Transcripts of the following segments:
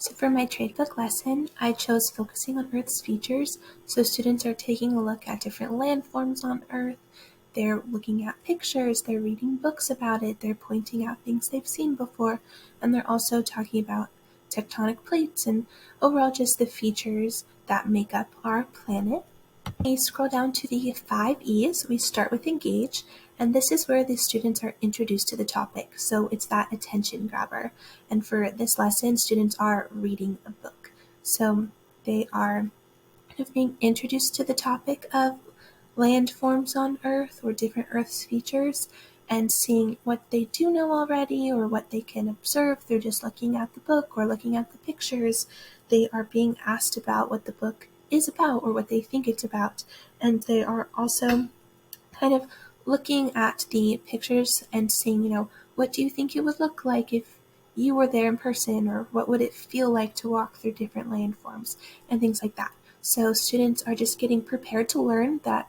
So for my tradebook lesson, I chose focusing on Earth's features. So students are taking a look at different landforms on Earth. They're looking at pictures, they're reading books about it, they're pointing out things they've seen before, and they're also talking about tectonic plates and overall just the features that make up our planet. We scroll down to the 5 E's. We start with engage, and this is where the students are introduced to the topic. So it's that attention grabber. And for this lesson, students are reading a book. So they are kind of being introduced to the topic of landforms on Earth or different Earth's features and seeing what they do know already or what they can observe through just looking at the book or looking at the pictures. They are being asked about what the book is about or what they think it's about. And they are also kind of looking at the pictures and seeing, what do you think it would look like if you were there in person, or what would it feel like to walk through different landforms and things like that. So students are just getting prepared to learn that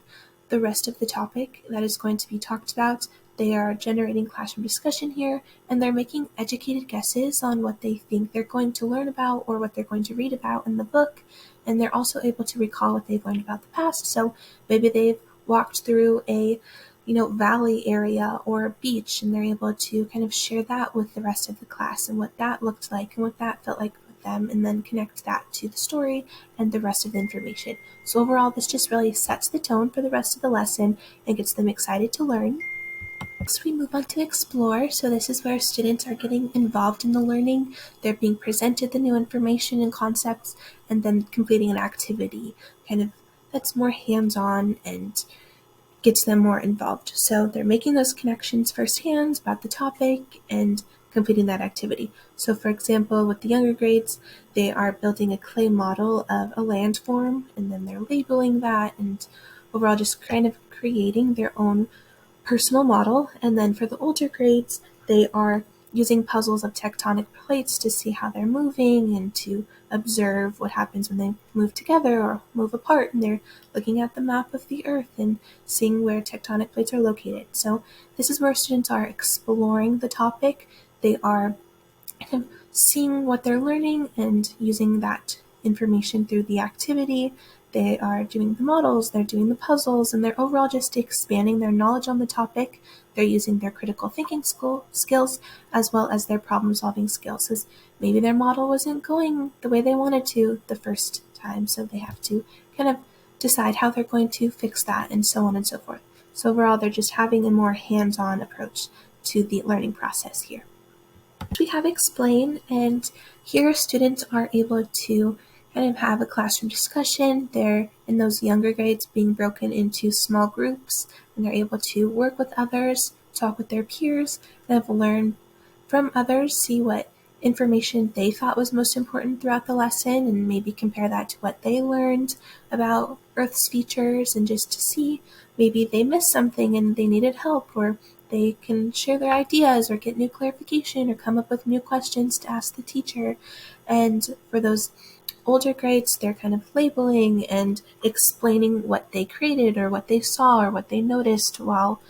the rest of the topic that is going to be talked about. They are generating classroom discussion here, and they're making educated guesses on what they think they're going to learn about or what they're going to read about in the book. And they're also able to recall what they've learned about the past. So maybe they've walked through a valley area or a beach, and they're able to kind of share that with the rest of the class and what that looked like and what that felt like with them, and then connect that to the story and the rest of the information. So overall, this just really sets the tone for the rest of the lesson and gets them excited to learn. Next, we move on to explore. So this is where students are getting involved in the learning. They're being presented the new information and concepts, and then completing an activity, kind of that's more hands-on and gets them more involved. So they're making those connections firsthand about the topic and completing that activity. So for example, with the younger grades, they are building a clay model of a landform, and then they're labeling that and overall just kind of creating their own personal model. And then for the older grades, they are using puzzles of tectonic plates to see how they're moving and to observe what happens when they move together or move apart, and they're looking at the map of the Earth and seeing where tectonic plates are located. So this is where students are exploring the topic. They are kind of seeing what they're learning and using that information through the activity. They are doing the models, they're doing the puzzles, and they're overall just expanding their knowledge on the topic. They're using their critical thinking skills as well as their problem-solving skills, as maybe their model wasn't going the way they wanted to the first time, so they have to kind of decide how they're going to fix that, and so on and so forth. So overall, they're just having a more hands-on approach to the learning process here. We have explain, and here students are able to kind of have a classroom discussion. They're in those younger grades being broken into small groups, and they're able to work with others, talk with their peers, and have learned from others, see what information they thought was most important throughout the lesson, and maybe compare that to what they learned about Earth's features, and just to see maybe they missed something and they needed help, or they can share their ideas or get new clarification or come up with new questions to ask the teacher. And for those older grades, they're kind of labeling and explaining what they created or what they saw or what they noticed while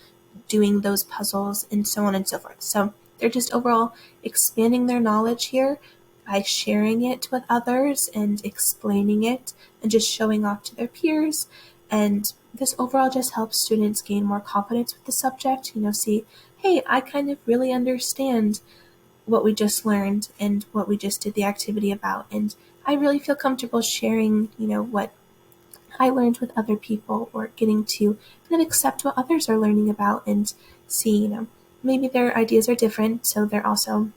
doing those puzzles, and so on and so forth. So they're just overall expanding their knowledge here by sharing it with others and explaining it and just showing off to their peers. And this overall just helps students gain more confidence with the subject, see, hey, I kind of really understand what we just learned and what we just did the activity about, and I really feel comfortable sharing, what I learned with other people, or getting to kind of accept what others are learning about and see, maybe their ideas are different, so they're also,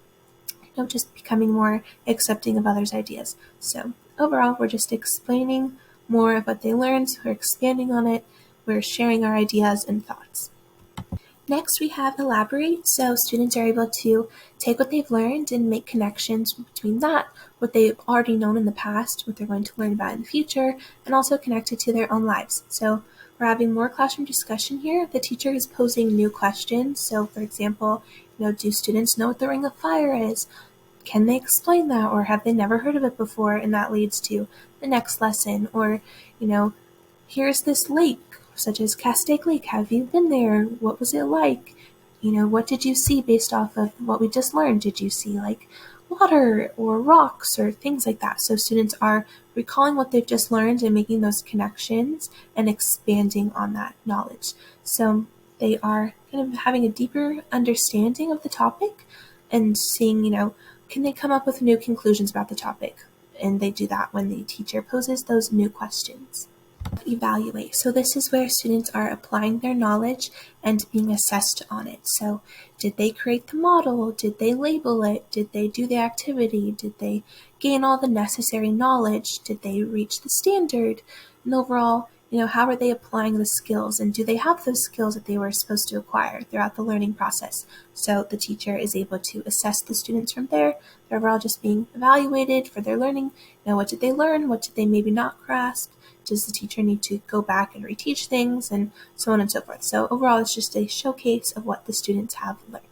just becoming more accepting of others' ideas. So overall, we're just explaining more of what they learned, so we're expanding on it, we're sharing our ideas and thoughts. Next, we have elaborate. So students are able to take what they've learned and make connections between that, what they've already known in the past, what they're going to learn about in the future, and also connect it to their own lives. So we're having more classroom discussion here. The teacher is posing new questions. So for example, do students know what the Ring of Fire is? Can they explain that, or have they never heard of it before? And that leads to the next lesson. Or, here's this lake, such as Castaic Lake. Have you been there? What was it like? What did you see based off of what we just learned? Did you see water or rocks or things like that. So students are recalling what they've just learned and making those connections and expanding on that knowledge. So they are kind of having a deeper understanding of the topic and seeing, can they come up with new conclusions about the topic? And they do that when the teacher poses those new questions. Evaluate. So this is where students are applying their knowledge and being assessed on it. So did they create the model? Did they label it? Did they do the activity? Did they gain all the necessary knowledge? Did they reach the standard? And overall, how are they applying the skills, and do they have those skills that they were supposed to acquire throughout the learning process? So the teacher is able to assess the students from there. They're overall just being evaluated for their learning. What did they learn? What did they maybe not grasp? Does the teacher need to go back and reteach things, and so on and so forth. So overall, it's just a showcase of what the students have learned.